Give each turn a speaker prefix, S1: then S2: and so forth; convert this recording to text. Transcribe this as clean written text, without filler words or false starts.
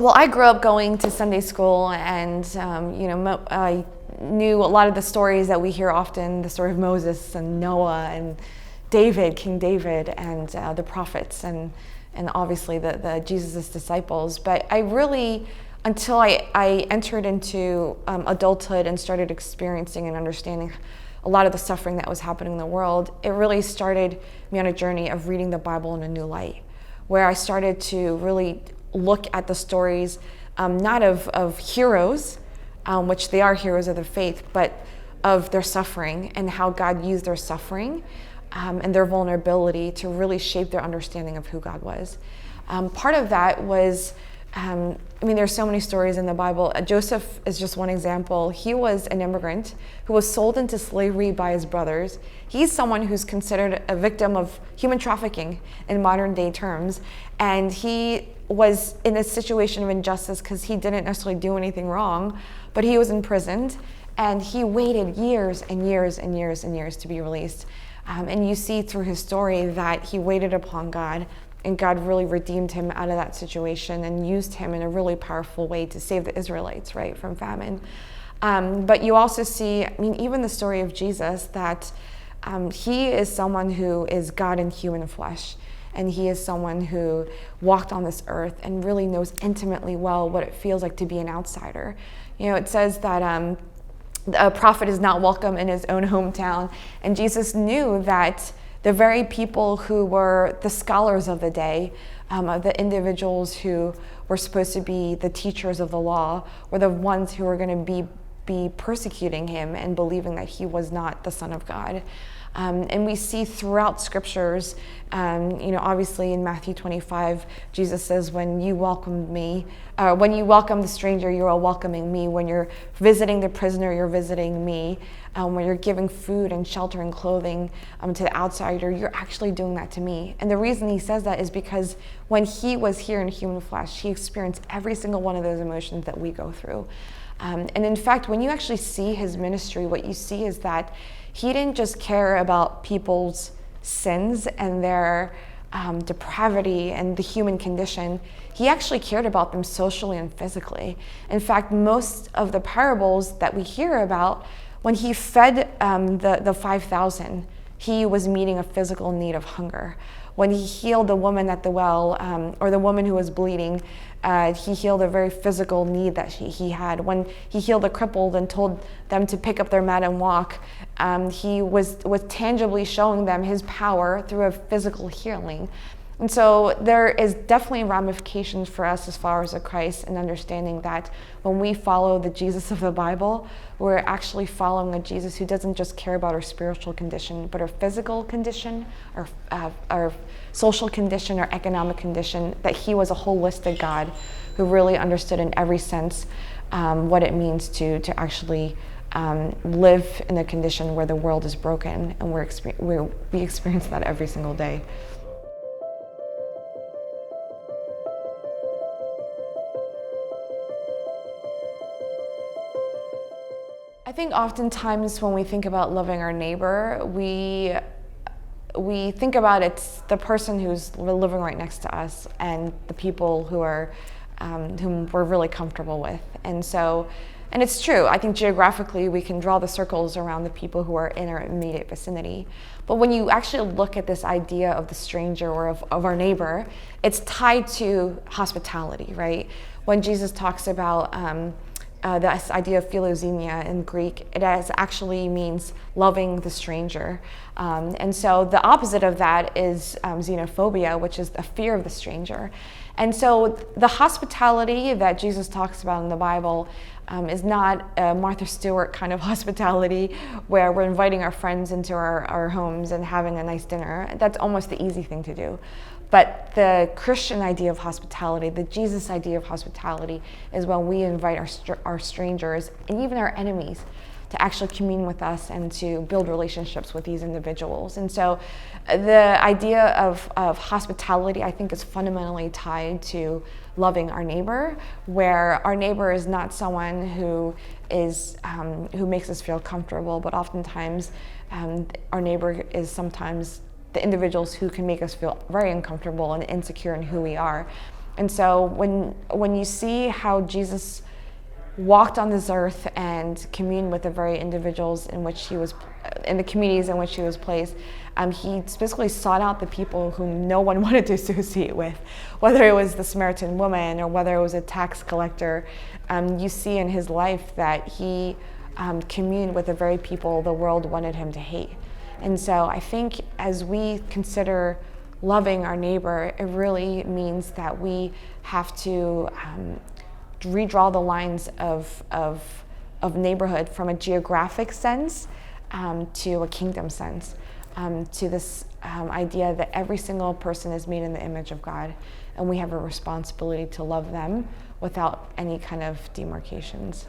S1: Well, I grew up going to Sunday school, and I knew a lot of the stories that we hear often, the story of Moses and Noah and David, King David, and the prophets, and obviously the Jesus' disciples. But I really, until I entered into adulthood and started experiencing and understanding a lot of the suffering that was happening in the world, it really started me on a journey of reading the Bible in a new light, where I started to really look at the stories, not of heroes, which they are heroes of the faith, but of their suffering and how God used their suffering and their vulnerability to really shape their understanding of who God was. Part of that was, there's so many stories in the Bible. Joseph is just one example. He was an immigrant who was sold into slavery by his brothers. He's someone who's considered a victim of human trafficking in modern day terms. And he was in a situation of injustice because he didn't necessarily do anything wrong, but he was imprisoned, and he waited years and years and years and years to be released. And you see through his story that he waited upon God, and God really redeemed him out of that situation and used him in a really powerful way to save the Israelites, right, from famine. But you also see, even the story of Jesus, that he is someone who is God in human flesh. And he is someone who walked on this earth and really knows intimately well what it feels like to be an outsider. It says that a prophet is not welcome in his own hometown. And Jesus knew that the very people who were the scholars of the day, the individuals who were supposed to be the teachers of the law, were the ones who were going to be persecuting him and believing that he was not the Son of God. And we see throughout scriptures, obviously in Matthew 25, Jesus says, when you welcome the stranger, you are welcoming me. When you're visiting the prisoner, you're visiting me. When you're giving food and shelter and clothing to the outsider, you're actually doing that to me. And the reason he says that is because when he was here in human flesh, he experienced every single one of those emotions that we go through. And in fact, when you actually see his ministry, what you see is that he didn't just care about people's sins and their depravity and the human condition. He actually cared about them socially and physically. In fact, most of the parables that we hear about, when he fed the 5,000, he was meeting a physical need of hunger. When he healed the woman at the well, or the woman who was bleeding, he healed a very physical need that he had. When he healed the crippled and told them to pick up their mat and walk, he was tangibly showing them his power through a physical healing. And so there is definitely ramifications for us as followers of Christ in understanding that when we follow the Jesus of the Bible, we're actually following a Jesus who doesn't just care about our spiritual condition, but our physical condition, our social condition, our economic condition, that he was a holistic God who really understood in every sense what it means to actually live in a condition where the world is broken, and we experience that every single day. I think oftentimes when we think about loving our neighbor, we think about it's the person who's living right next to us and the people whom we're really comfortable with. And it's true. I think geographically we can draw the circles around the people who are in our immediate vicinity. But when you actually look at this idea of the stranger or of our neighbor, it's tied to hospitality, right? When Jesus talks about this idea of philoxenia in Greek, it actually means loving the stranger. And so the opposite of that is xenophobia, which is a fear of the stranger. And so the hospitality that Jesus talks about in the Bible is not a Martha Stewart kind of hospitality where we're inviting our friends into our homes and having a nice dinner. That's almost the easy thing to do. But the Christian idea of hospitality, the Jesus idea of hospitality, is when we invite our strangers and even our enemies to actually commune with us and to build relationships with these individuals. And so the idea of hospitality, I think, is fundamentally tied to loving our neighbor, where our neighbor is not someone who makes us feel comfortable, but oftentimes our neighbor is sometimes the individuals who can make us feel very uncomfortable and insecure in who we are. And so when you see how Jesus walked on this earth and communed with the very individuals in which he was, in the communities in which he was placed, he specifically sought out the people whom no one wanted to associate with, whether it was the Samaritan woman or whether it was a tax collector. You see in his life that he communed with the very people the world wanted him to hate. And so I think as we consider loving our neighbor, it really means that we have to redraw the lines of neighborhood from a geographic sense to a kingdom sense, to this idea that every single person is made in the image of God, and we have a responsibility to love them without any kind of demarcations.